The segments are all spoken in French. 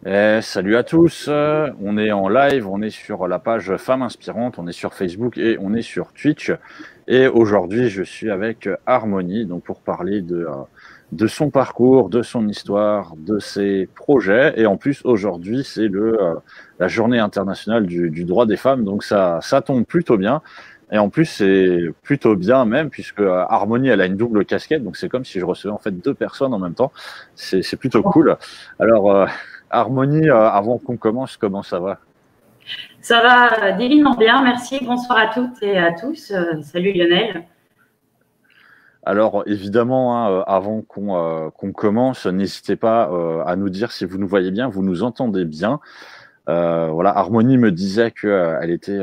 Salut à tous, on est en live, on est sur la page Femmes Inspirantes, on est sur Facebook et on est sur Twitch. Et aujourd'hui, je suis avec Harmonie donc pour parler de son parcours, de son histoire, de ses projets. Et en plus, aujourd'hui, c'est la journée internationale du droit des femmes, donc ça tombe plutôt bien. Et en plus, c'est plutôt bien même, puisque Harmonie, elle a une double casquette, donc c'est comme si je recevais en fait deux personnes en même temps. C'est plutôt cool. Alors, Harmonie, avant qu'on commence, comment ça va? Ça va divinement bien, merci. Bonsoir à toutes et à tous. Salut Lionel. Alors, évidemment, hein, avant qu'on commence, n'hésitez pas à nous dire si vous nous voyez bien, vous nous entendez bien. Voilà, Harmonie me disait qu'elle était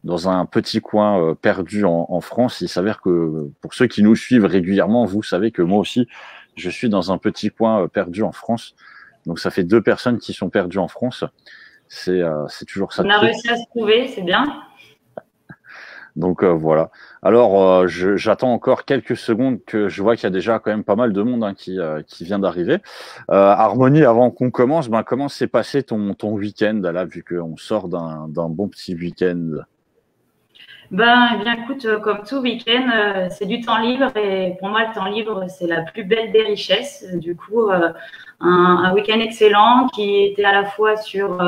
dans un petit coin perdu en France. Il s'avère que pour ceux qui nous suivent régulièrement, vous savez que moi aussi, je suis dans un petit coin perdu en France. Donc, ça fait deux personnes qui sont perdues en France. C'est toujours ça On de a prix. réussi à se trouver, c'est bien. Donc voilà. Alors j'attends encore quelques secondes que je vois qu'il y a déjà quand même pas mal de monde hein, qui vient d'arriver. Harmonie, avant qu'on commence, comment s'est passé ton week-end là, vu qu'on sort d'un bon petit week-end? Eh bien, écoute, comme tout week-end, c'est du temps libre et pour moi, le temps libre, c'est la plus belle des richesses. Du coup, un week-end excellent qui était à la fois sur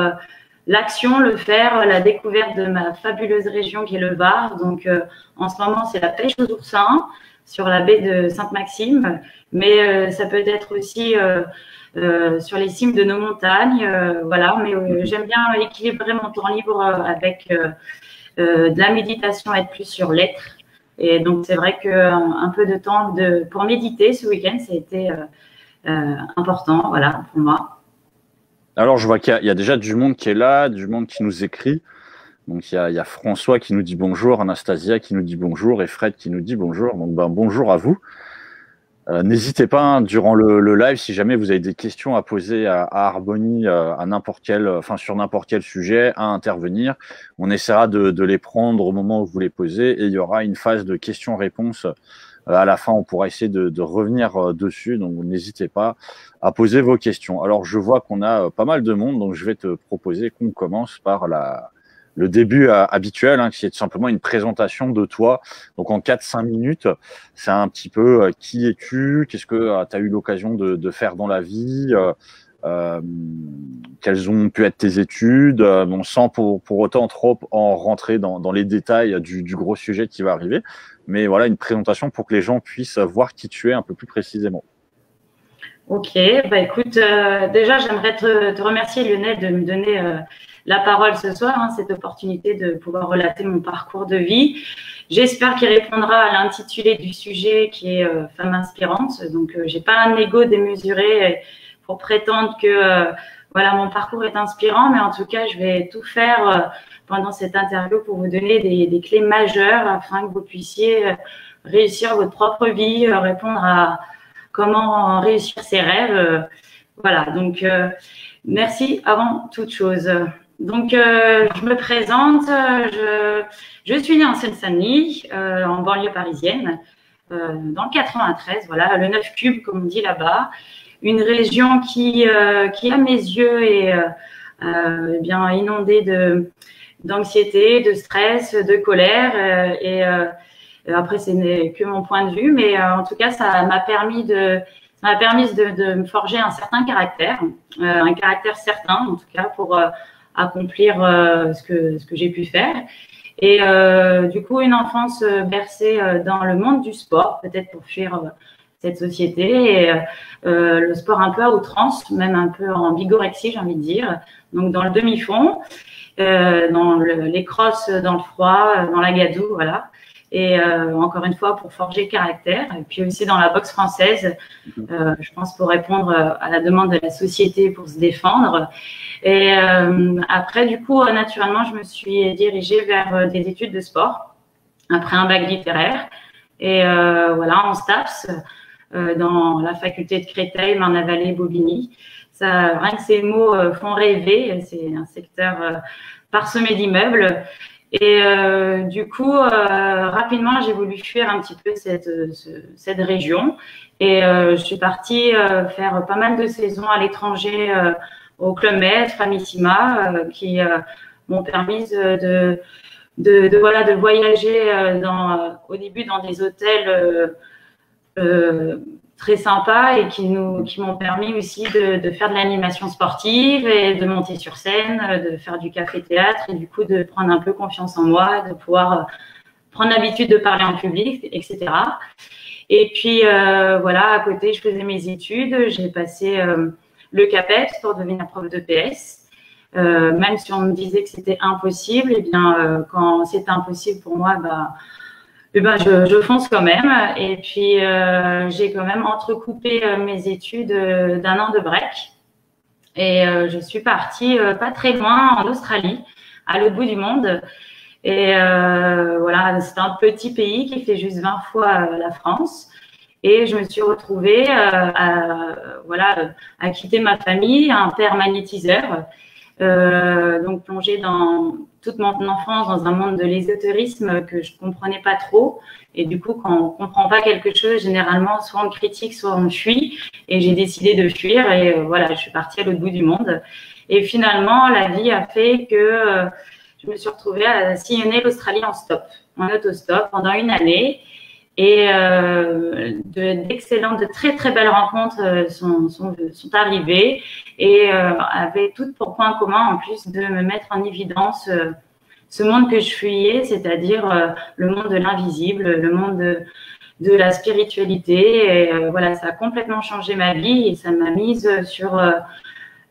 l'action, le faire, la découverte de ma fabuleuse région qui est le Var. Donc, en ce moment, c'est la pêche aux oursins sur la baie de Sainte-Maxime, mais ça peut être aussi sur les cimes de nos montagnes. Voilà, mais j'aime bien équilibrer mon temps libre avec de la méditation, être plus sur l'être. Et donc, c'est vrai qu'un peu de temps pour méditer ce week-end, ça a été important, voilà, pour moi. Alors je vois qu'il y a déjà du monde qui est là, du monde qui nous écrit. Donc il y a François qui nous dit bonjour, Anastasia qui nous dit bonjour et Fred qui nous dit bonjour. Donc bonjour à vous. N'hésitez pas hein, durant le live si jamais vous avez des questions à poser à Harmonie à n'importe quel, enfin sur n'importe quel sujet à intervenir. On essaiera de les prendre au moment où vous les posez et il y aura une phase de questions-réponses. À la fin, on pourra essayer de revenir dessus. Donc n'hésitez pas à poser vos questions. Alors je vois qu'on a pas mal de monde, donc je vais te proposer qu'on commence par le début habituel, hein, qui est tout simplement une présentation de toi. Donc en 4-5 minutes, c'est un petit peu qui es-tu, qu'est-ce que tu as eu l'occasion de faire dans la vie, euh, quelles ont pu être tes études, sans pour autant trop en rentrer dans les détails du gros sujet qui va arriver. Mais voilà, une présentation pour que les gens puissent voir qui tu es un peu plus précisément. Ok, bah écoute, déjà j'aimerais te remercier Lionel de me donner la parole ce soir, hein, cette opportunité de pouvoir relater mon parcours de vie. J'espère qu'il répondra à l'intitulé du sujet qui est Femme inspirante. Donc j'ai pas un ego démesuré pour prétendre que voilà mon parcours est inspirant, mais en tout cas je vais tout faire pendant cette interview pour vous donner des clés majeures afin que vous puissiez réussir votre propre vie, répondre à comment réussir ses rêves. Voilà, donc merci avant toute chose. Donc, je me présente, je suis née en Seine-Saint-Denis, en banlieue parisienne, dans le 93, voilà, le 9 cube, comme on dit là-bas. Une région qui à mes yeux, est bien inondée d'anxiété, de stress, de colère après, ce n'est que mon point de vue, mais en tout cas, ça m'a permis de me forger un certain caractère, un caractère certain, en tout cas, pour accomplir ce que j'ai pu faire. Et du coup, une enfance bercée dans le monde du sport, peut-être pour fuir cette société, et le sport un peu à outrance, même un peu en bigorexie, j'ai envie de dire. Donc, dans le demi-fond, dans les crosses dans le froid, dans la gadoue, voilà. Et encore une fois, pour forger le caractère. Et puis aussi dans la boxe française, je pense pour répondre à la demande de la société pour se défendre. Et après, du coup, naturellement, je me suis dirigée vers des études de sport, après un bac littéraire. Et voilà, en STAPS, dans la faculté de Créteil, Marne-la-Vallée, Bobigny. Ça, rien que ces mots font rêver. C'est un secteur parsemé d'immeubles. Et du coup, rapidement, j'ai voulu fuir un petit peu cette région. Et je suis partie faire pas mal de saisons à l'étranger au Club Med, Framissima, qui m'ont permis voilà, de voyager au début dans des hôtels très sympas et qui m'ont permis aussi de faire de l'animation sportive et de monter sur scène, de faire du café-théâtre et du coup de prendre un peu confiance en moi, de pouvoir prendre l'habitude de parler en public, etc. Et puis, voilà, à côté, je faisais mes études. J'ai passé le CAPES pour devenir prof de PS. Même si on me disait que c'était impossible, eh bien, quand c'est impossible pour moi, je fonce quand même. Et puis, j'ai quand même entrecoupé mes études d'un an de break. Et je suis partie pas très loin en Australie, à l'autre bout du monde. Et voilà, c'est un petit pays qui fait juste 20 fois la France. Et je me suis retrouvée à quitter ma famille, un père magnétiseur, donc plongée dans toute mon enfance dans un monde de l'ésotérisme que je comprenais pas trop. Et du coup, quand on comprend pas quelque chose, généralement, soit on critique, soit on fuit. Et j'ai décidé de fuir et voilà, je suis partie à l'autre bout du monde. Et finalement, la vie a fait que je me suis retrouvée à sillonner l'Australie en stop, en autostop pendant une année. Et d'excellentes, de très très belles rencontres sont arrivées et avaient toutes pour point commun en plus de me mettre en évidence ce monde que je fuyais, c'est-à-dire le monde de l'invisible, le monde de la spiritualité. Et voilà, ça a complètement changé ma vie et ça m'a mise sur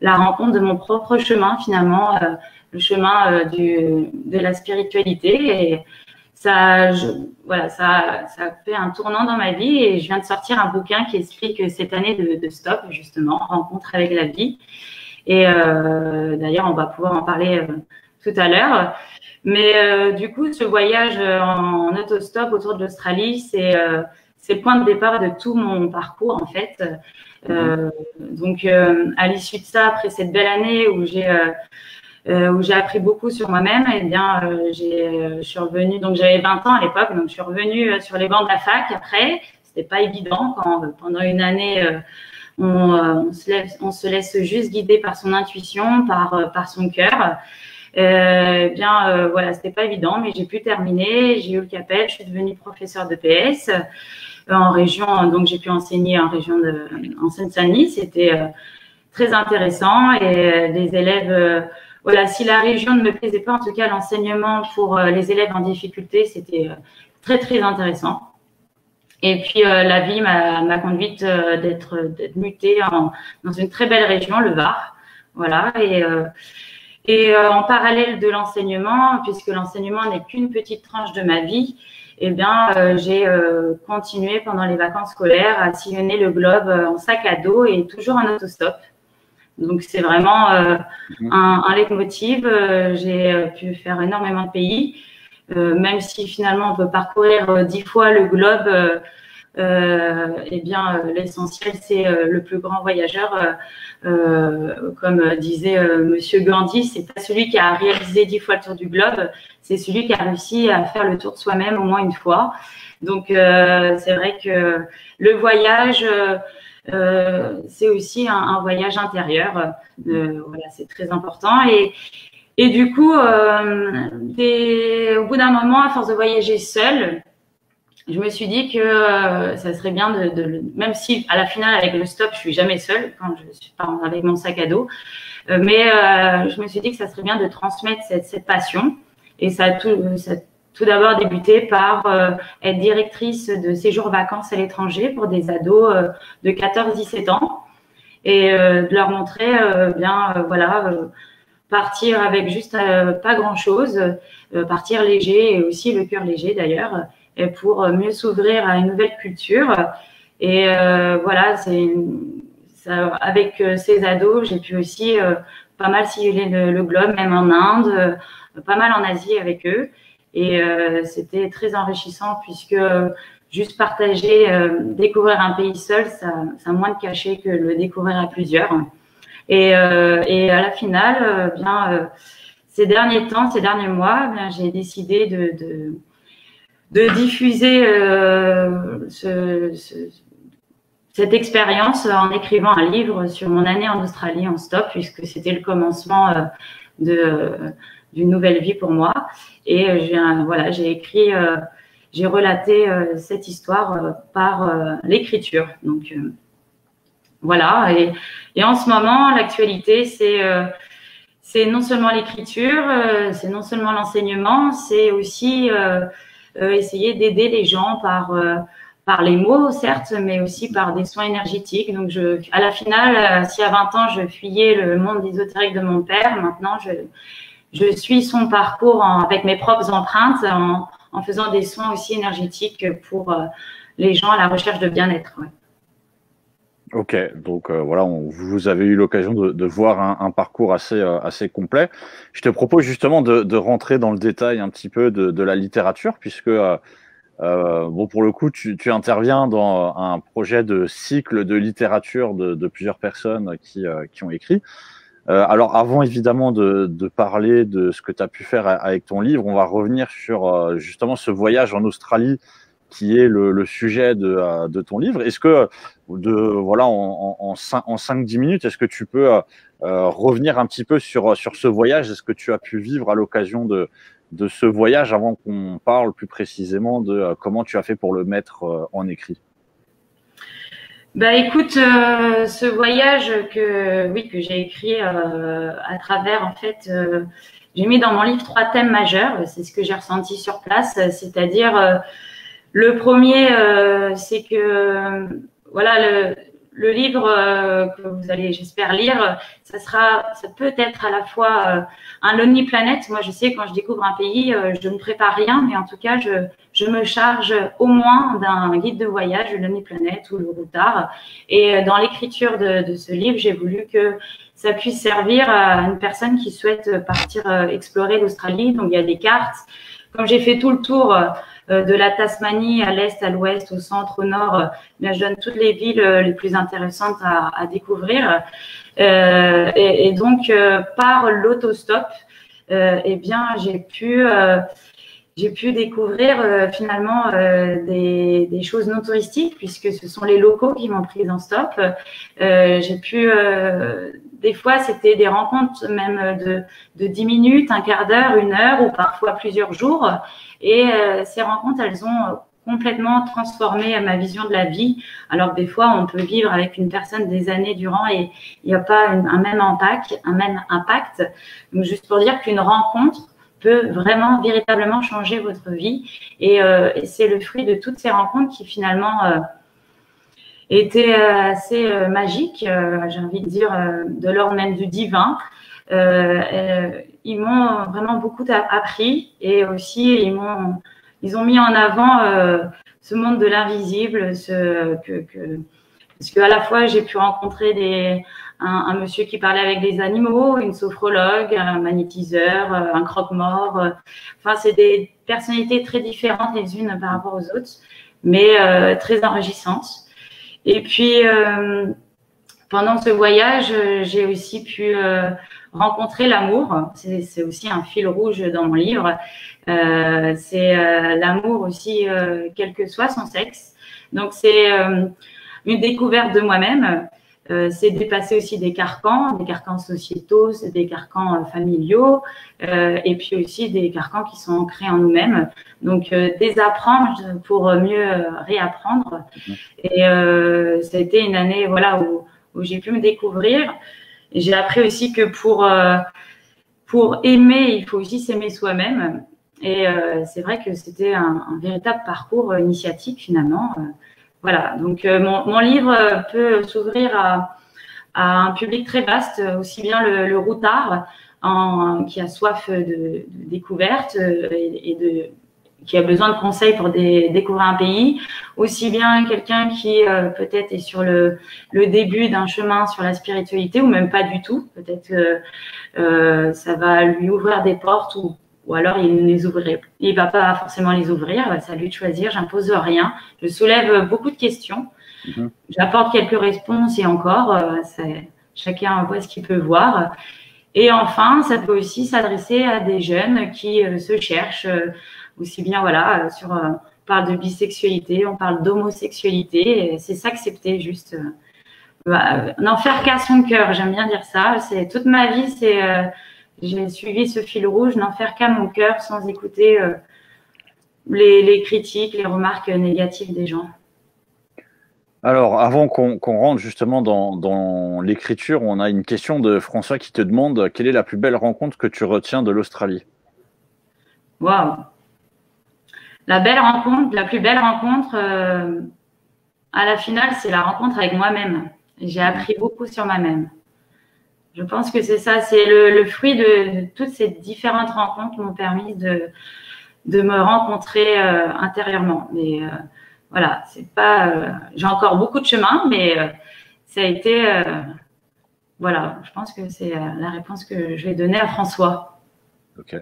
la rencontre de mon propre chemin finalement, le chemin de la spiritualité. Et ça a fait un tournant dans ma vie et je viens de sortir un bouquin qui explique cette année de stop, justement, rencontre avec la vie. Et d'ailleurs, on va pouvoir en parler tout à l'heure. Mais du coup, ce voyage en autostop autour de l'Australie, c'est le point de départ de tout mon parcours, en fait. Donc, à l'issue de ça, après cette belle année où j'ai appris beaucoup sur moi-même, eh bien, je suis revenue, donc j'avais 20 ans à l'époque, donc je suis revenue sur les bancs de la fac après. C'était pas évident quand pendant une année, on se laisse juste guider par son intuition, par son cœur. Voilà, c'était pas évident, mais j'ai pu terminer. J'ai eu le CAPES, je suis devenue professeure de PS en région, donc j'ai pu enseigner en région en Seine-Saint-Denis. C'était très intéressant et les élèves voilà, si la région ne me plaisait pas, en tout cas, l'enseignement pour les élèves en difficulté, c'était très, très intéressant. Et puis, la vie m'a conduite d'être mutée dans une très belle région, le Var. Voilà. Et en parallèle de l'enseignement, puisque l'enseignement n'est qu'une petite tranche de ma vie, eh bien, j'ai continué pendant les vacances scolaires à sillonner le globe en sac à dos et toujours en autostop. Donc, c'est vraiment un leitmotiv. J'ai pu faire énormément de pays, même si finalement on peut parcourir 10 fois le globe. Eh bien, l'essentiel, c'est le plus grand voyageur. Comme disait Monsieur Gandhi, c'est pas celui qui a réalisé 10 fois le tour du globe, c'est celui qui a réussi à faire le tour de soi-même au moins une fois. Donc, c'est vrai que le voyage… c'est aussi un voyage intérieur. Voilà, c'est très important. Et du coup, au bout d'un moment, à force de voyager seule, je me suis dit que ça serait bien même si à la finale avec le stop, je suis jamais seule quand je suis pas avec mon sac à dos, mais je me suis dit que ça serait bien de transmettre cette passion. Et ça tout d'abord débuté par être directrice de séjours vacances à l'étranger pour des ados de 14-17 ans et de leur montrer partir avec juste pas grand-chose, partir léger et aussi le cœur léger d'ailleurs, et pour mieux s'ouvrir à une nouvelle culture. Et voilà, avec ces ados, j'ai pu aussi pas mal sillonner le globe, même en Inde, pas mal en Asie avec eux. Et c'était très enrichissant puisque juste partager, découvrir un pays seul, ça a moins de cachet que le découvrir à plusieurs. Et à la finale, ces derniers mois, j'ai décidé de diffuser cette expérience en écrivant un livre sur mon année en Australie en stop, puisque c'était le commencement d'une nouvelle vie pour moi. Et j'ai écrit, j'ai relaté cette histoire par l'écriture. Donc voilà. Et en ce moment, l'actualité, c'est non seulement l'écriture, c'est non seulement l'enseignement, c'est aussi essayer d'aider les gens par les mots, certes, mais aussi par des soins énergétiques. Donc, à la finale, si à 20 ans, je fuyais le monde ésotérique de mon père, maintenant, je suis son parcours avec mes propres empreintes, en faisant des soins aussi énergétiques pour les gens à la recherche de bien-être. Ouais. Ok, donc voilà, vous avez eu l'occasion de voir un parcours assez complet. Je te propose justement de rentrer dans le détail un petit peu de la littérature, puisque bon, pour le coup, tu interviens dans un projet de cycle de littérature de plusieurs personnes qui ont écrit. Alors, avant évidemment de parler de ce que tu as pu faire avec ton livre, on va revenir sur justement ce voyage en Australie qui est le sujet de ton livre. Est-ce que, voilà, en 5-10 minutes, est-ce que tu peux revenir un petit peu sur ce voyage? Est-ce que tu as pu vivre à l'occasion de ce voyage avant qu'on parle plus précisément de comment tu as fait pour le mettre en écrit? Bah écoute, ce voyage que j'ai écrit à travers, en fait, j'ai mis dans mon livre 3 thèmes majeurs. C'est ce que j'ai ressenti sur place, c'est-à-dire le premier, c'est que voilà, le livre que vous allez, j'espère, lire, ça peut être à la fois un Lonely Planet. Moi, je sais, quand je découvre un pays, je ne prépare rien, mais en tout cas, je me charge au moins d'un guide de voyage, le Lonely Planet ou le Routard. Et dans l'écriture de ce livre, j'ai voulu que ça puisse servir à une personne qui souhaite partir explorer l'Australie. Donc, il y a des cartes. Comme j'ai fait tout le tour de la Tasmanie à l'est, à l'ouest, au centre, au nord, je donne toutes les villes les plus intéressantes à découvrir. Et donc, par l'autostop, eh bien, j'ai pu découvrir finalement des choses non touristiques, puisque ce sont les locaux qui m'ont prise en stop. J'ai pu, des fois, c'était des rencontres même de 10 minutes, un quart d'heure, 1 heure, ou parfois plusieurs jours. Et ces rencontres, elles ont complètement transformé ma vision de la vie. Alors que des fois, on peut vivre avec une personne des années durant et il n'y a pas un même impact. Donc, juste pour dire qu'une rencontre peut vraiment, véritablement changer votre vie. Et c'est le fruit de toutes ces rencontres qui finalement étaient assez magiques, j'ai envie de dire, de l'ordre même du divin. Ils m'ont vraiment beaucoup appris et aussi ils ont mis en avant ce monde de l'invisible, parce qu'à la fois j'ai pu rencontrer un monsieur qui parlait avec des animaux, une sophrologue, un magnétiseur, un croque-mort. Enfin, c'est des personnalités très différentes les unes par rapport aux autres, mais très enrichissantes. Et puis, pendant ce voyage, j'ai aussi pu rencontrer l'amour. C'est aussi un fil rouge dans mon livre. C'est l'amour aussi, quel que soit son sexe. Donc, c'est une découverte de moi-même. C'est dépasser aussi des carcans sociétaux, des carcans familiaux, et puis aussi des carcans qui sont ancrés en nous-mêmes. Donc, désapprendre pour mieux réapprendre. Et ça a été une année, voilà, où j'ai pu me découvrir. Et j'ai appris aussi que pour aimer, il faut aussi s'aimer soi-même. Et c'est vrai que c'était un véritable parcours initiatique finalement. Voilà, donc mon livre peut s'ouvrir à un public très vaste, aussi bien le routard qui a soif de découverte qui a besoin de conseils pour découvrir un pays, aussi bien quelqu'un qui peut-être est sur le début d'un chemin sur la spiritualité ou même pas du tout. Peut-être ça va lui ouvrir des portes ou alors il va pas forcément les ouvrir. C'est à lui de choisir. J'impose rien. Je soulève beaucoup de questions. J'apporte quelques réponses et encore, chacun voit ce qu'il peut voir. Et enfin, ça peut aussi s'adresser à des jeunes qui se cherchent, aussi bien voilà sur parle de bisexualité, on parle d'homosexualité. C'est s'accepter juste. N'en faire qu'à son cœur, j'aime bien dire ça. C'est toute ma vie, j'ai suivi ce fil rouge, n'en faire qu'à mon cœur sans écouter les critiques, les remarques négatives des gens. Alors, avant qu'on rentre justement dans l'écriture, on a une question de François qui te demande quelle est la plus belle rencontre que tu retiens de l'Australie? Waouh! La plus belle rencontre, à la finale, c'est la rencontre avec moi-même. J'ai appris beaucoup sur moi-même. Je pense que c'est ça, c'est le fruit de toutes ces différentes rencontres qui m'ont permis de me rencontrer intérieurement. Mais voilà, c'est pas. J'ai encore beaucoup de chemin, mais ça a été. Voilà, je pense que c'est la réponse que je vais donner à François. Ok.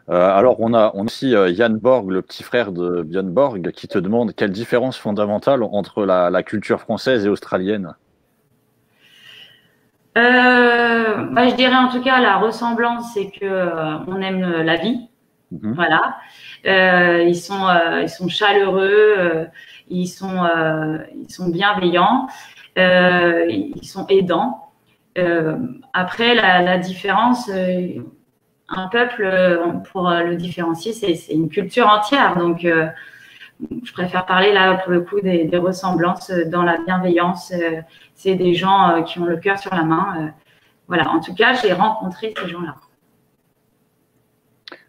Alors, on a aussi Yann Borg, le petit frère de Björn Borg, qui te demande quelle différence fondamentale entre la culture française et australienne? Je dirais en tout cas la ressemblance, c'est que on aime la vie. Voilà. Ils sont chaleureux, ils sont bienveillants, ils sont aidants. Après, la différence, un peuple, pour le différencier, c'est une culture entière. Donc, je préfère parler là pour le coup des ressemblances dans la bienveillance. C'est des gens qui ont le cœur sur la main. Voilà. En tout cas, j'ai rencontré ces gens-là.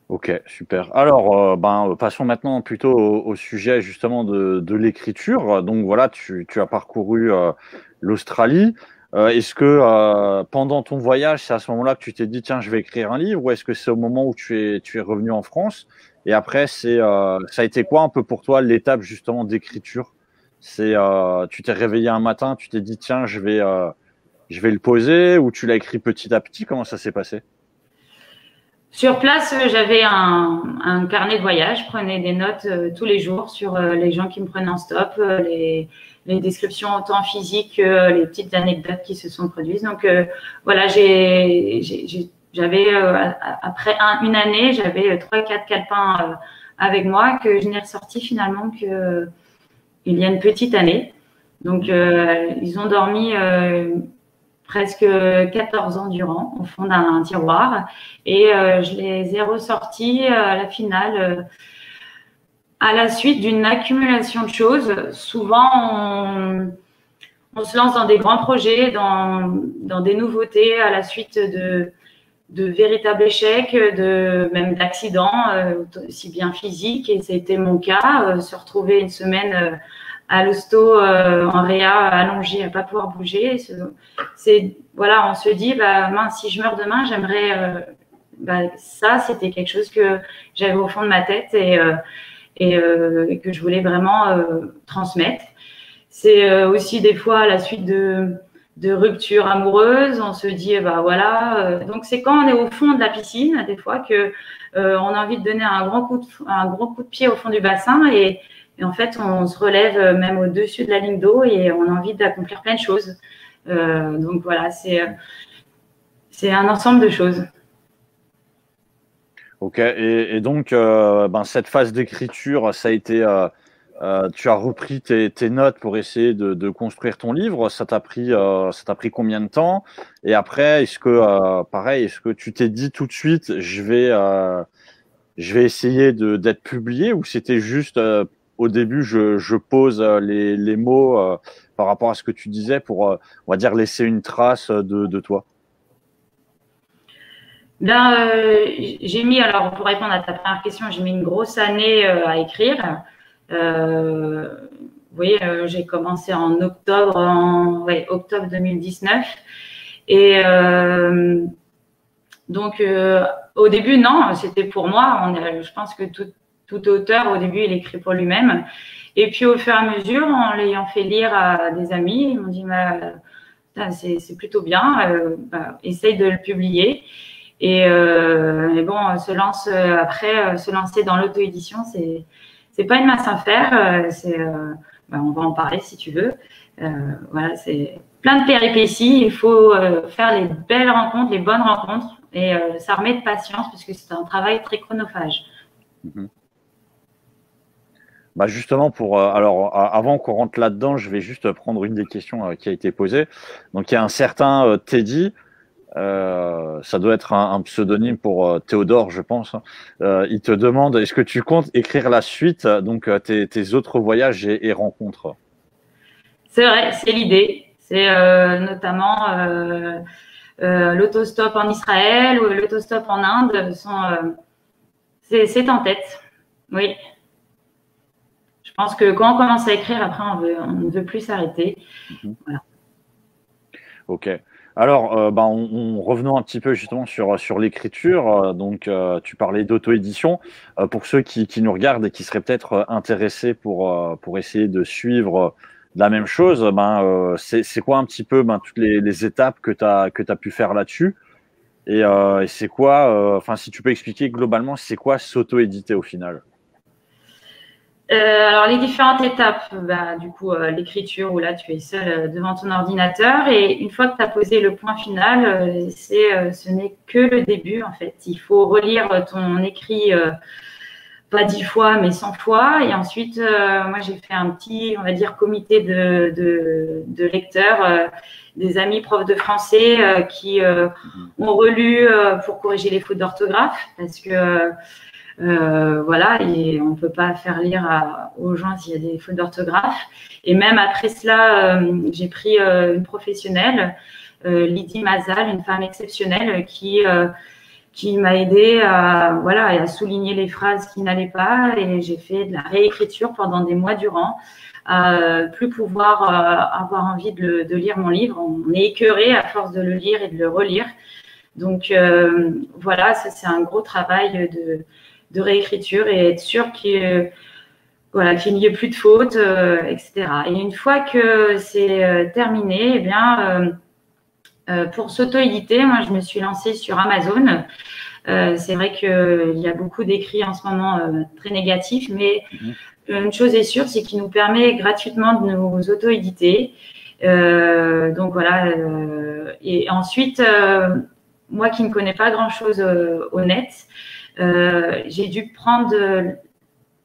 Ok, super. Alors, passons maintenant plutôt au sujet justement de l'écriture. Donc voilà, tu as parcouru l'Australie. Est-ce que pendant ton voyage, c'est à ce moment-là que tu t'es dit, tiens, je vais écrire un livre, ou est-ce que c'est au moment où tu es revenu en France? Et après, ça a été quoi un peu pour toi l'étape justement d'écriture? Tu t'es réveillé un matin, tu t'es dit, tiens, je vais le poser, ou tu l'as écrit petit à petit? Comment ça s'est passé? Sur place, j'avais un carnet de voyage. Je prenais des notes tous les jours sur les gens qui me prenaient en stop, les descriptions autant physiques que les petites anecdotes qui se sont produites. Donc voilà, j'avais après une année, j'avais 3-4 calepins avec moi que je n'ai ressorti finalement que il y a une petite année. Donc ils ont dormi presque 14 ans durant au fond d'un tiroir, et je les ai ressortis à la finale à la suite d'une accumulation de choses. Souvent, on se lance dans des grands projets, dans des nouveautés à la suite de véritables échecs, même d'accidents, aussi bien physiques, et c'était mon cas. Se retrouver une semaine à l'hosto, en réa, allongé, à pas pouvoir bouger. Voilà, on se dit, mince, si je meurs demain, j'aimerais, ça, c'était quelque chose que j'avais au fond de ma tête et que je voulais vraiment transmettre. C'est aussi des fois à la suite de ruptures amoureuses, on se dit, voilà. Donc c'est quand on est au fond de la piscine, des fois que on a envie de donner un gros coup de pied au fond du bassin, et en fait, on se relève même au-dessus de la ligne d'eau et on a envie d'accomplir plein de choses. Donc voilà, c'est un ensemble de choses. Ok, et donc cette phase d'écriture, ça a été, tu as repris tes notes pour essayer de construire ton livre. Ça t'a pris combien de temps? Et après, est-ce que tu t'es dit tout de suite, je vais essayer d'être publié, ou c'était juste au début, je pose les mots par rapport à ce que tu disais pour, on va dire, laisser une trace de toi? J'ai mis, alors pour répondre à ta première question, j'ai mis une grosse année à écrire. Vous voyez, j'ai commencé en octobre 2019. Et donc, au début, non, c'était pour moi. Je pense que tout auteur, au début, il écrit pour lui-même. Et puis, au fur et à mesure, en l'ayant fait lire à des amis, ils m'ont dit, c'est plutôt bien, essaye de le publier. Et bon, se lancer dans l'auto-édition, c'est pas une mince affaire. On va en parler si tu veux. Voilà, c'est plein de péripéties. Il faut faire les belles rencontres, les bonnes rencontres, et ça remet de patience parce que c'est un travail très chronophage. Bah justement, alors, avant qu'on rentre là-dedans, je vais juste prendre une des questions qui a été posée. Donc, il y a un certain Teddy, ça doit être un pseudonyme pour Théodore, je pense. Il te demande, est-ce que tu comptes écrire la suite, donc tes autres voyages et rencontres? C'est vrai, c'est l'idée. C'est notamment l'autostop en Israël ou l'autostop en Inde. C'est en tête. Oui. Je pense que quand on commence à écrire, après, on ne veut plus s'arrêter. Voilà. Ok. Alors, revenons un petit peu justement sur l'écriture. Donc, tu parlais d'auto-édition. Pour ceux qui nous regardent et qui seraient peut-être intéressés pour essayer de suivre la même chose, c'est quoi un petit peu toutes les étapes que tu as pu faire là-dessus? Et c'est quoi, enfin, si tu peux expliquer globalement, c'est quoi s'auto-éditer au final? Alors, les différentes étapes, du coup, l'écriture où là, tu es seul devant ton ordinateur et une fois que tu as posé le point final, ce n'est que le début en fait. Il faut relire ton écrit pas 10 fois, mais 100 fois. Et ensuite, moi, j'ai fait un petit, on va dire, comité de lecteurs, des amis profs de français qui ont relu pour corriger les fautes d'orthographe parce que voilà, et on ne peut pas faire lire aux gens s'il y a des fautes d'orthographe. Et même après cela, j'ai pris une professionnelle, Lydie Mazal, une femme exceptionnelle qui m'a aidé à souligner les phrases qui n'allaient pas. Et j'ai fait de la réécriture pendant des mois durant, plus pouvoir avoir envie de lire mon livre. On est écœuré à force de le lire et de le relire. Donc voilà, ça c'est un gros travail de réécriture et être sûr qu'il n'y ait plus de fautes, etc. Et une fois que c'est terminé, eh bien, pour s'auto-éditer, moi, je me suis lancée sur Amazon. C'est vrai qu'il y a beaucoup d'écrits en ce moment très négatifs, mais une chose est sûre, c'est qu'il nous permet gratuitement de nous auto-éditer. Donc voilà. Et ensuite, moi qui ne connais pas grand-chose au net, j'ai dû prendre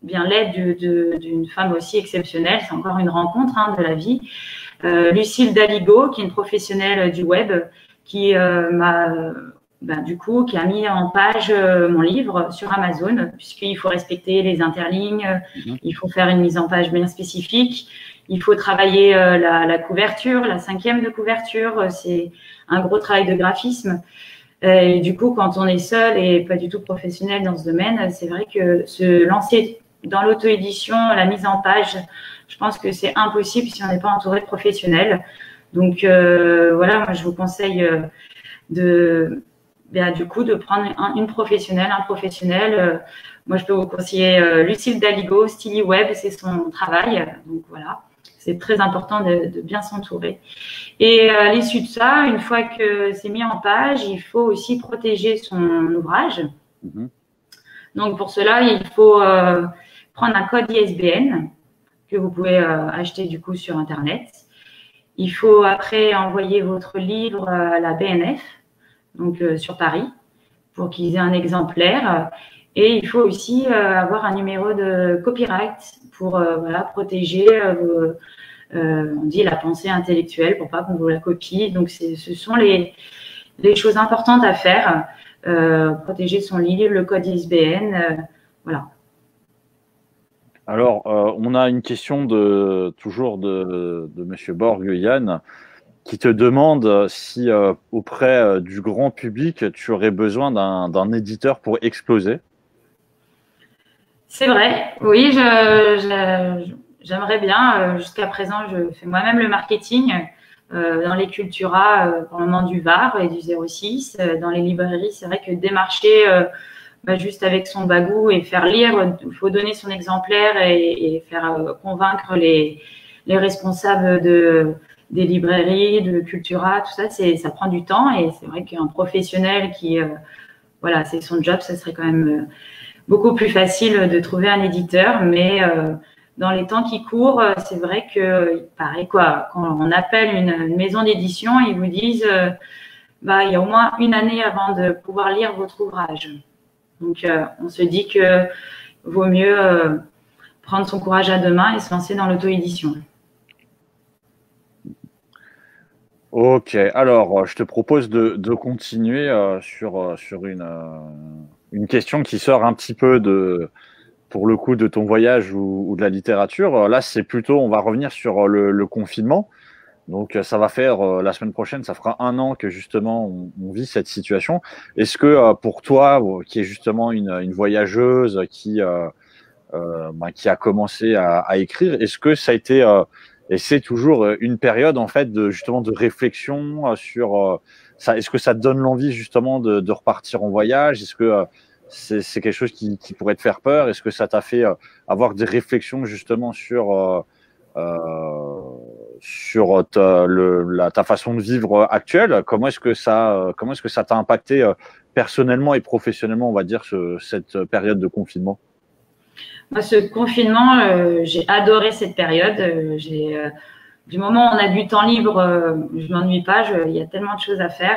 bien l'aide d'une femme aussi exceptionnelle. C'est encore une rencontre de la vie. Lucille Daligo, qui est une professionnelle du web, qui m'a qui a mis en page mon livre sur Amazon, puisqu'il faut respecter les interlignes, il faut faire une mise en page bien spécifique, il faut travailler la couverture, la 5e de couverture, c'est un gros travail de graphisme. Et du coup, quand on est seul et pas du tout professionnel dans ce domaine, c'est vrai que se lancer dans l'auto-édition, la mise en page, je pense que c'est impossible si on n'est pas entouré de professionnels. Donc voilà, moi je vous conseille de prendre une professionnelle, un professionnel. Moi je peux vous conseiller Lucille Daligo, Steely Web, c'est son travail. Donc voilà, c'est très important de bien s'entourer. Et à l'issue de ça, une fois que c'est mis en page, il faut aussi protéger son ouvrage. Donc pour cela, il faut prendre un code ISBN que vous pouvez acheter du coup sur Internet. Il faut après envoyer votre livre à la BNF, donc sur Paris, pour qu'ils aient un exemplaire. Et il faut aussi avoir un numéro de copyright pour protéger on dit la pensée intellectuelle pour pas qu'on vous la copie. Donc ce sont les choses importantes à faire. Protéger son livre, le code ISBN, voilà. Alors, on a une question toujours de Monsieur Borg, Yann, qui te demande si auprès du grand public, tu aurais besoin d'un éditeur pour exploser. C'est vrai, oui, j'aimerais bien. Jusqu'à présent, je fais moi-même le marketing dans les Cultura, pour le moment du Var et du 06. Dans les librairies, c'est vrai que démarcher juste avec son bagou et faire lire, il faut donner son exemplaire et faire convaincre les responsables des librairies, de Cultura, tout ça, ça prend du temps. Et c'est vrai qu'un professionnel qui, c'est son job, ça serait quand même beaucoup plus facile de trouver un éditeur, mais dans les temps qui courent, c'est vrai que pareil quand on appelle une maison d'édition, ils vous disent il y a au moins une année avant de pouvoir lire votre ouvrage. Donc on se dit que vaut mieux prendre son courage à deux mains et se lancer dans l'auto-édition. Ok, alors je te propose de continuer sur une question qui sort un petit peu pour le coup de ton voyage ou de la littérature. Là, c'est plutôt, on va revenir sur le confinement. Donc, ça va faire la semaine prochaine, ça fera 1 an que justement on vit cette situation. Est-ce que pour toi, qui est justement une voyageuse qui a commencé à écrire, est-ce que ça a été et c'est toujours une période en fait de justement de réflexion sur ça. Est-ce que ça te donne l'envie justement de repartir en voyage? Est-ce que c'est quelque chose qui pourrait te faire peur? Est-ce que ça t'a fait avoir des réflexions justement sur ta façon de vivre actuelle? Comment est-ce que ça t'a impacté personnellement et professionnellement, on va dire, cette période de confinement? Moi, ce confinement, j'ai adoré cette période. Du moment où on a du temps libre, je m'ennuie pas. Il y a tellement de choses à faire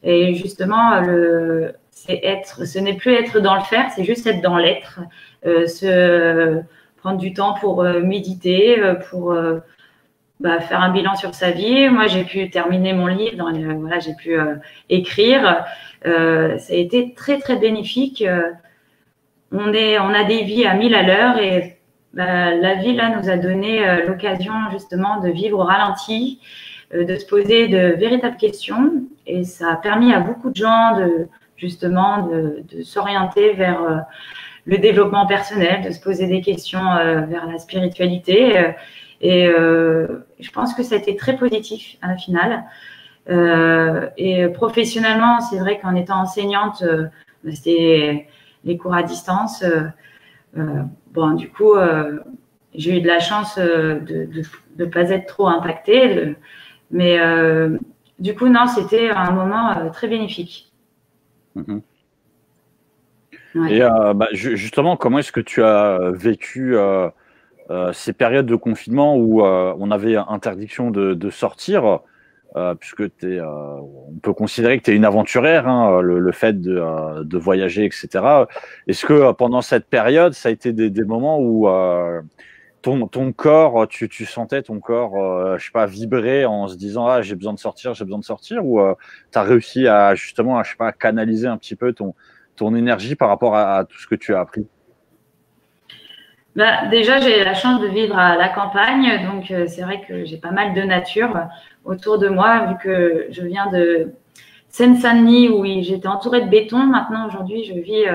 et justement, ce n'est plus être dans le faire, c'est juste être dans l'être. Prendre du temps pour méditer, pour faire un bilan sur sa vie. Moi, j'ai pu terminer mon livre, voilà, j'ai pu écrire. Ça a été très, très bénéfique. On a des vies à 1000 à l'heure et la vie là nous a donné l'occasion justement de vivre au ralenti, de se poser de véritables questions et ça a permis à beaucoup de gens de s'orienter vers le développement personnel, de se poser des questions vers la spiritualité et je pense que ça a été très positif à la finale. Et professionnellement, c'est vrai qu'en étant enseignante, c'était les cours à distance. Du coup, j'ai eu de la chance de ne pas être trop impactée. Mais du coup, non, c'était un moment très bénéfique. Mmh. Ouais. Et justement, comment est-ce que tu as vécu ces périodes de confinement où on avait interdiction de sortir? Puisque on peut considérer que tu es une aventurière, hein, le fait de voyager, etc. Est-ce que pendant cette période, ça a été des moments où ton corps, tu sentais ton corps, je sais pas, vibrer en se disant ah j'ai besoin de sortir, ou tu as réussi à justement, je sais pas, canaliser un petit peu ton énergie par rapport à tout ce que tu as appris? Déjà, j'ai la chance de vivre à la campagne, donc c'est vrai que j'ai pas mal de nature autour de moi, vu que je viens de Seine-Saint-Denis où j'étais entourée de béton. Maintenant, aujourd'hui, je vis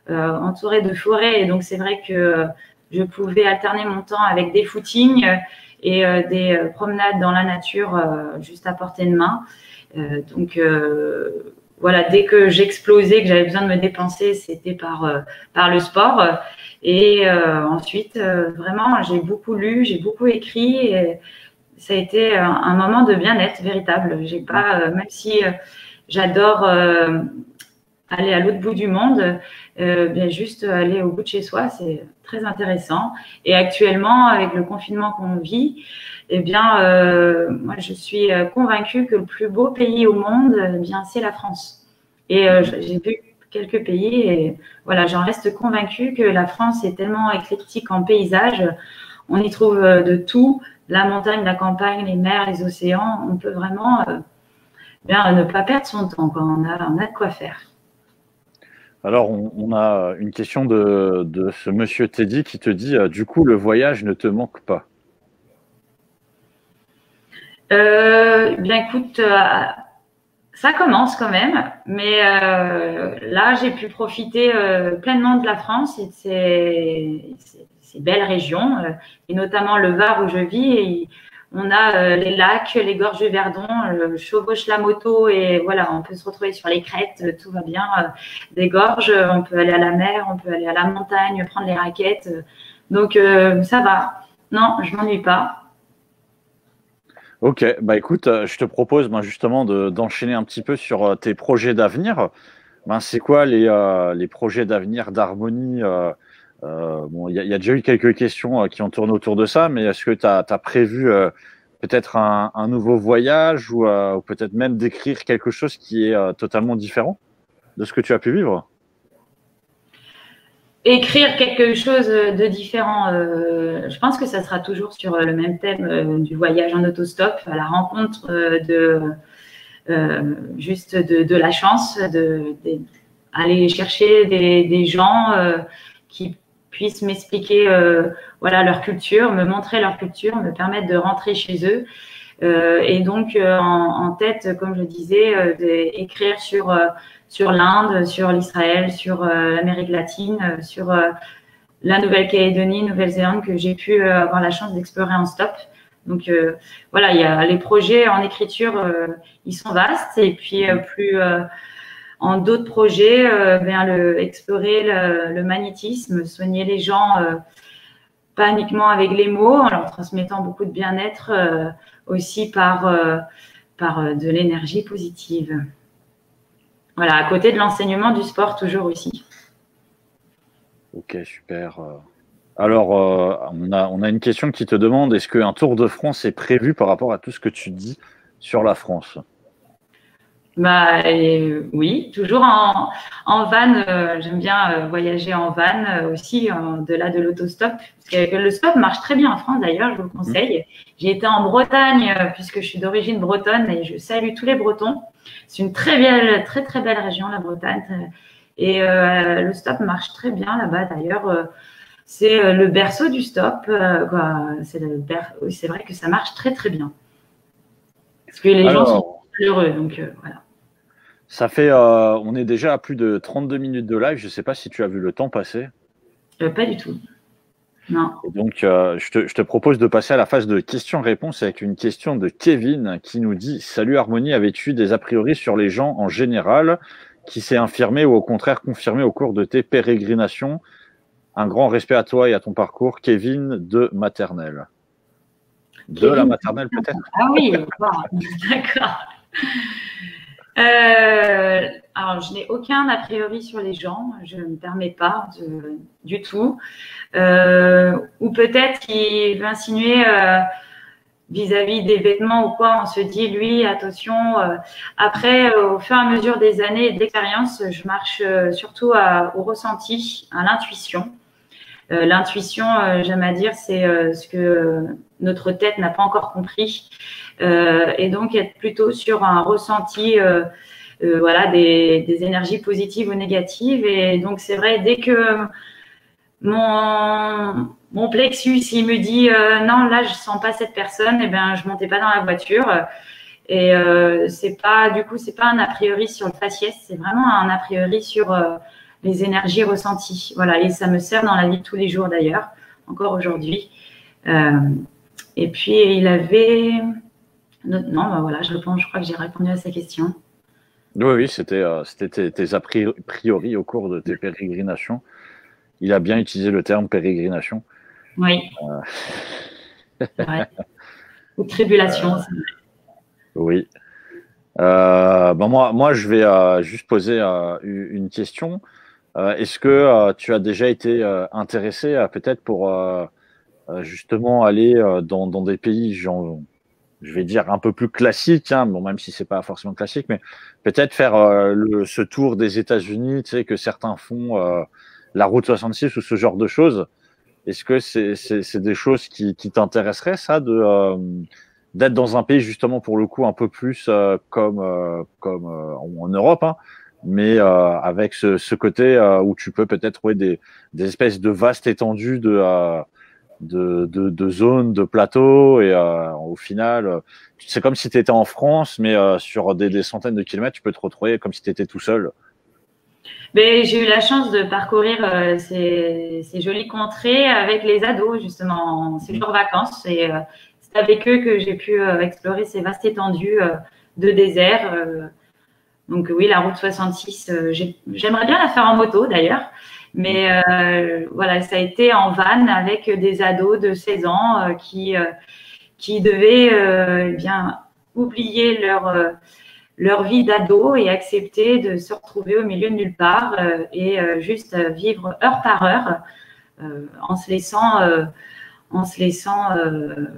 entourée de forêts, et donc c'est vrai que je pouvais alterner mon temps avec des footings et des promenades dans la nature juste à portée de main. Voilà, dès que j'explosais, que j'avais besoin de me dépenser, c'était par le sport. Et ensuite, vraiment, j'ai beaucoup lu, j'ai beaucoup écrit. Et ça a été un moment de bien-être véritable. J'ai pas, même si j'adore aller à l'autre bout du monde, bien juste aller au bout de chez soi, c'est très intéressant. Et actuellement, avec le confinement qu'on vit, eh bien, moi, je suis convaincue que le plus beau pays au monde, eh bien, c'est la France. Et j'ai vu quelques pays et voilà, j'en reste convaincue que la France est tellement éclectique en paysage. On y trouve de tout, la montagne, la campagne, les mers, les océans. On peut vraiment bien ne pas perdre son temps quand on a de quoi faire. Alors, on a une question de ce monsieur Teddy qui te dit du coup, le voyage ne te manque pas? Bien écoute, ça commence quand même, mais là j'ai pu profiter pleinement de la France et de ces belles régions, et notamment le Var où je vis. Et on a les lacs, les gorges du Verdon, je chevauche la moto et voilà, on peut se retrouver sur les crêtes, tout va bien, des gorges, on peut aller à la mer, on peut aller à la montagne, prendre les raquettes, donc ça va, non, je m'ennuie pas. Ok, écoute, je te propose justement d'enchaîner un petit peu sur tes projets d'avenir. C'est quoi les projets d'avenir d'Harmonie? Bon, il y a déjà eu quelques questions qui ont tourné autour de ça, mais est-ce que tu as prévu peut-être un nouveau voyage ou peut-être même d'écrire quelque chose qui est totalement différent de ce que tu as pu vivre? écrire quelque chose de différent. Je pense que ça sera toujours sur le même thème du voyage en autostop, à la rencontre juste de la chance, aller chercher des gens qui puissent m'expliquer voilà, leur culture, me montrer leur culture, me permettre de rentrer chez eux. Et donc, en tête, comme je disais, d'écrire sur l'Inde, sur l'Israël, sur l'Amérique latine, sur la Nouvelle-Calédonie, Nouvelle-Zélande, que j'ai pu avoir la chance d'explorer en stop. Donc, voilà, il y a les projets en écriture, ils sont vastes. Et puis, plus en d'autres projets, explorer le magnétisme, soigner les gens pas uniquement avec les mots, en leur transmettant beaucoup de bien-être, aussi par de l'énergie positive. Voilà, à côté de l'enseignement du sport, toujours aussi. Ok, super. Alors, on a une question qui te demande, est-ce qu'un Tour de France est prévu par rapport à tout ce que tu dis sur la France? Oui, toujours en van. J'aime bien voyager en van aussi, au-delà de l'autostop. Parce que le stop marche très bien en France, d'ailleurs, je vous le conseille. J'ai été en Bretagne, puisque je suis d'origine bretonne, et je salue tous les Bretons. C'est une très belle région, la Bretagne. Et le stop marche très bien là-bas, d'ailleurs. C'est le berceau du stop. Oui, c'est vrai que ça marche très, très bien. Parce que les gens sont heureux, donc voilà. Ça fait, on est déjà à plus de 32 minutes de live. Je ne sais pas si tu as vu le temps passer. Pas du tout. Non. Et donc, je te propose de passer à la phase de questions-réponses avec une question de Kevin qui nous dit « Salut Harmonie, avais-tu des a priori sur les gens en général qui s'est infirmé ou au contraire confirmé au cours de tes pérégrinations? Un grand respect à toi et à ton parcours, Kevin de maternelle. » De la maternelle peut-être? Ah oui, d'accord. Alors, je n'ai aucun a priori sur les gens, je ne me permets pas du tout. Ou peut-être qu'il veut insinuer vis-à-vis des vêtements ou quoi, on se dit, lui, attention. Après, au fur et à mesure des années et d'expérience, je marche surtout au ressenti, à l'intuition. L'intuition, j'aime à dire, c'est ce que notre tête n'a pas encore compris. Et donc, être plutôt sur un ressenti voilà, des énergies positives ou négatives. Et donc, c'est vrai, dès que mon plexus, il me dit non, là, je sens pas cette personne, et ben, je montais pas dans la voiture. Et c'est pas un a priori sur le faciès, c'est vraiment un a priori sur les énergies ressenties. Voilà, et ça me sert dans la vie de tous les jours d'ailleurs, encore aujourd'hui. Et puis il avait non, voilà, je crois que j'ai répondu à sa question. Oui, c'était tes a priori au cours de tes pérégrinations. Il a bien utilisé le terme pérégrination. Oui. Ouais. Ou tribulation. Oui. Moi, je vais juste poser une question. Est-ce que tu as déjà été intéressé peut-être pour justement aller dans des pays, genre, je vais dire un peu plus classiques, hein, bon, même si c'est pas forcément classique, mais peut-être faire ce tour des États-Unis, tu sais, que certains font, la route 66 ou ce genre de choses. Est-ce que c'est des choses qui t'intéresseraient, ça, d'être dans un pays justement pour le coup un peu plus comme en Europe, hein, mais avec ce côté où tu peux peut-être trouver des espèces de vastes étendues de zones, de plateaux, et au final, c'est comme si tu étais en France, mais sur des centaines de kilomètres, tu peux te retrouver comme si tu étais tout seul. Mais j'ai eu la chance de parcourir ces jolies contrées avec les ados, justement, en séjour vacances. Et c'est avec eux que j'ai pu explorer ces vastes étendues de désert. Donc oui, la route 66, j'aimerais bien la faire en moto d'ailleurs. Mais voilà, ça a été en van avec des ados de 16 ans qui devaient bien oublier leur vie d'ado et accepter de se retrouver au milieu de nulle part et juste vivre heure par heure en se laissant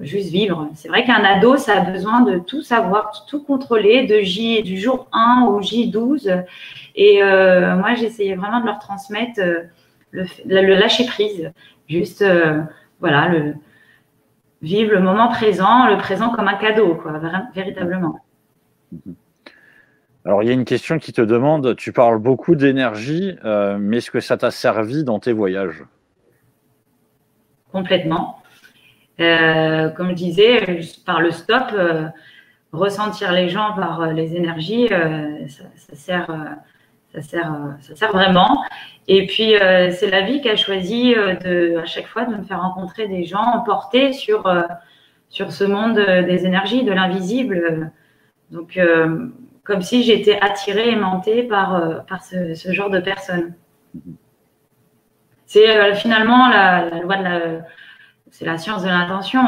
juste vivre. C'est vrai qu'un ado, ça a besoin de tout savoir, tout contrôler, du jour 1 au J12. Et moi, j'essayais vraiment de leur transmettre le lâcher prise, juste voilà, vivre le moment présent, le présent comme un cadeau, quoi, véritablement. Alors, il y a une question qui te demande, tu parles beaucoup d'énergie, mais est-ce que ça t'a servi dans tes voyages? Complètement. Comme je disais, par le stop, ressentir les gens par les énergies, ça sert vraiment. Et puis, c'est la vie qui a choisi à chaque fois de me faire rencontrer des gens portés sur ce monde des énergies, de l'invisible. Donc, comme si j'étais attirée, aimantée par ce genre de personnes. C'est finalement la loi c'est la science de l'intention.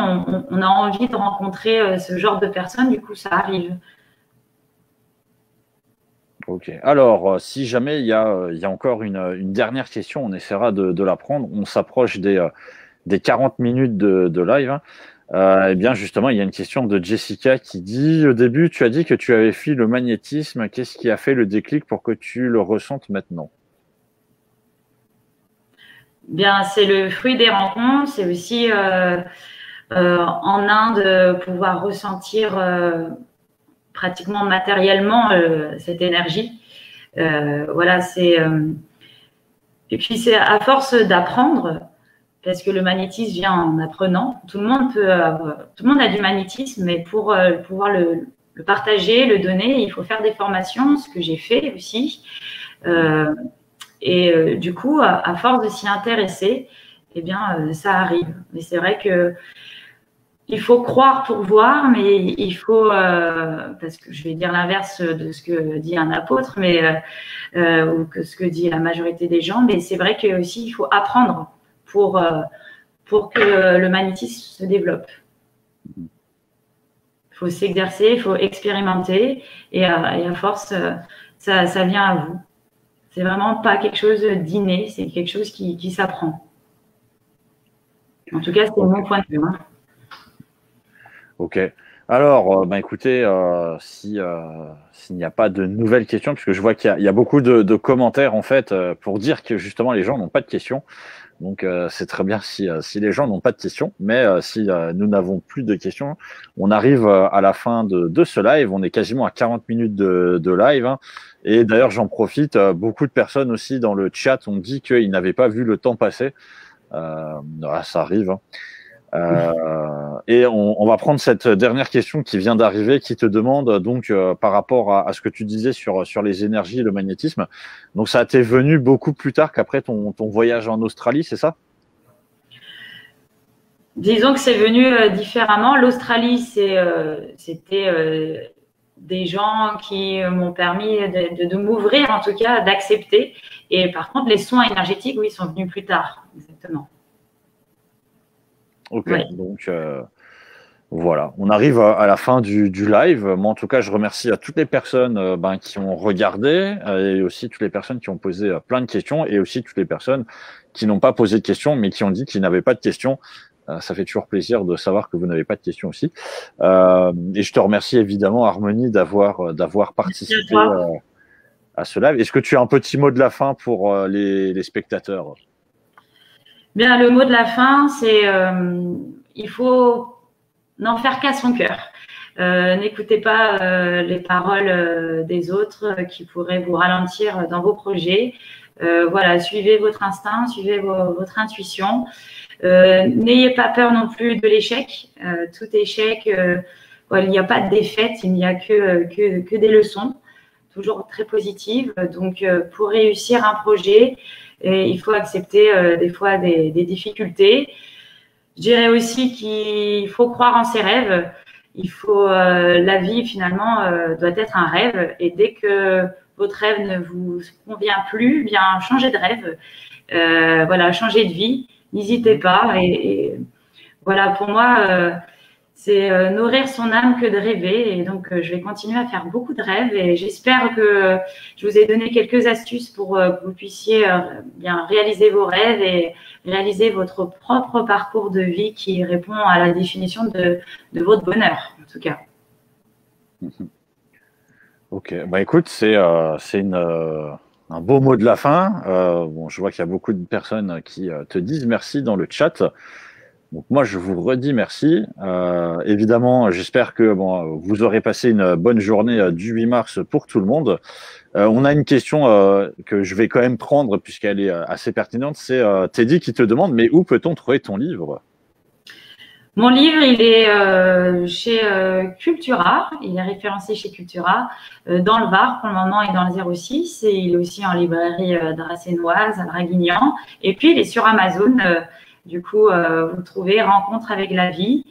On a envie de rencontrer ce genre de personnes, du coup, ça arrive. Ok. Alors, si jamais il y a encore une dernière question, on essaiera de la prendre. On s'approche des 40 minutes de live, hein. Eh bien, justement, il y a une question de Jessica qui dit, au début, tu as dit que tu avais fui le magnétisme. Qu'est-ce qui a fait le déclic pour que tu le ressentes maintenant? Bien, c'est le fruit des rencontres. C'est aussi en Inde pouvoir ressentir pratiquement matériellement cette énergie. Voilà, et puis c'est à force d'apprendre, parce que le magnétisme vient en apprenant. Tout le monde a du magnétisme, mais pour pouvoir le partager, le donner, il faut faire des formations, ce que j'ai fait aussi. Du coup, à force de s'y intéresser, eh bien, ça arrive. Mais c'est vrai que il faut croire pour voir, mais il faut, parce que je vais dire l'inverse de ce que dit un apôtre, ou que ce que dit la majorité des gens, mais c'est vrai que aussi il faut apprendre pour que le magnétisme se développe. Il faut s'exercer, il faut expérimenter, et à force, ça vient à vous. C'est vraiment pas quelque chose d'inné, c'est quelque chose qui s'apprend. En tout cas, c'est mon point de vue. Hein. Ok. Alors, écoutez, s'il n'y a pas de nouvelles questions, puisque je vois qu'il y a beaucoup de commentaires en fait pour dire que justement les gens n'ont pas de questions. Donc c'est très bien si les gens n'ont pas de questions, mais si nous n'avons plus de questions, on arrive à la fin de ce live. On est quasiment à 40 minutes de live, hein. Et d'ailleurs, j'en profite. Beaucoup de personnes aussi dans le chat ont dit qu'ils n'avaient pas vu le temps passer. Ça arrive, hein. Et on va prendre cette dernière question qui vient d'arriver, qui te demande donc par rapport à ce que tu disais sur les énergies et le magnétisme. Donc ça t'est venu beaucoup plus tard qu'après ton voyage en Australie, c'est ça? Disons que c'est venu différemment. L'Australie, c'était des gens qui m'ont permis de m'ouvrir, en tout cas, d'accepter. Et par contre, les soins énergétiques, oui, sont venus plus tard. Exactement. Ok, oui. Donc voilà, on arrive à la fin du live. Moi, en tout cas, je remercie à toutes les personnes qui ont regardé et aussi toutes les personnes qui ont posé plein de questions et aussi toutes les personnes qui n'ont pas posé de questions mais qui ont dit qu'ils n'avaient pas de questions. Ça fait toujours plaisir de savoir que vous n'avez pas de questions aussi. Et je te remercie évidemment, Harmonie, d'avoir participé à ce live. Est-ce que tu as un petit mot de la fin pour les spectateurs? Bien, le mot de la fin, c'est il faut n'en faire qu'à son cœur. N'écoutez pas les paroles des autres qui pourraient vous ralentir dans vos projets. Voilà, suivez votre instinct, suivez votre intuition. N'ayez pas peur non plus de l'échec. Tout échec, il n'y a pas de défaite, il n'y a que des leçons, toujours très positives. Donc, pour réussir un projet, il faut accepter des fois des difficultés. Je dirais aussi qu'il faut croire en ses rêves. La vie finalement doit être un rêve. Et dès que votre rêve ne vous convient plus, bien changez de rêve. Voilà, changez de vie. N'hésitez pas. Et voilà, pour moi, c'est nourrir son âme que de rêver. Et donc, je vais continuer à faire beaucoup de rêves. Et j'espère que je vous ai donné quelques astuces pour que vous puissiez bien réaliser vos rêves et réaliser votre propre parcours de vie qui répond à la définition de votre bonheur, en tout cas. Ok, écoute, c'est une un beau mot de la fin. Bon, je vois qu'il y a beaucoup de personnes qui te disent merci dans le chat. Donc moi, je vous redis merci. Évidemment, j'espère que bon, vous aurez passé une bonne journée du 8 mars pour tout le monde. On a une question que je vais quand même prendre puisqu'elle est assez pertinente. C'est Teddy qui te demande, mais où peut-on trouver ton livre? Mon livre, il est chez Cultura. Il est référencé chez Cultura dans le Var pour le moment et dans le 06. Et il est aussi en librairie dracénoise à Draguignan. Et puis, il est sur Amazon. Du coup, vous trouvez Rencontre avec la vie.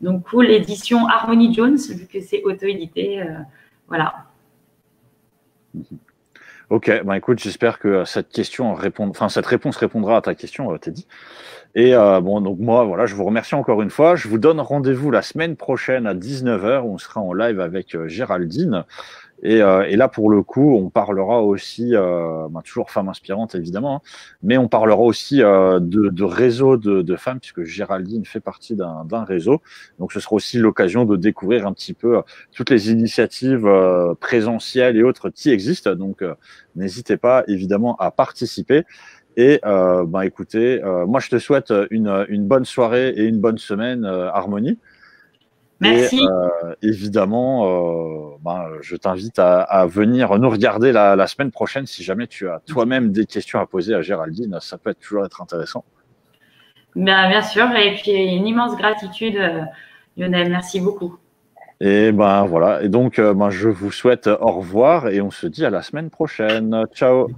Donc, l'édition Harmony Jones, vu que c'est auto-édité. Voilà. Ok, ben écoute, j'espère que cette réponse répondra à ta question, Teddy. Et bon, donc moi, voilà, je vous remercie encore une fois. Je vous donne rendez-vous la semaine prochaine à 19 h où on sera en live avec Géraldine. Et là, pour le coup, on parlera aussi, toujours femmes inspirantes évidemment, hein, mais on parlera aussi de réseaux de femmes, puisque Géraldine fait partie d'un réseau. Donc, ce sera aussi l'occasion de découvrir un petit peu toutes les initiatives présentielles et autres qui existent. Donc, n'hésitez pas évidemment à participer. Et écoutez, moi, je te souhaite une bonne soirée et une bonne semaine, Harmonie. Merci. Et évidemment, je t'invite à venir nous regarder la semaine prochaine si jamais tu as toi-même des questions à poser à Géraldine. Ça peut toujours être intéressant. Bien sûr. Et puis, une immense gratitude, Lionel. Merci beaucoup. Et voilà. Et donc, je vous souhaite au revoir et on se dit à la semaine prochaine. Ciao.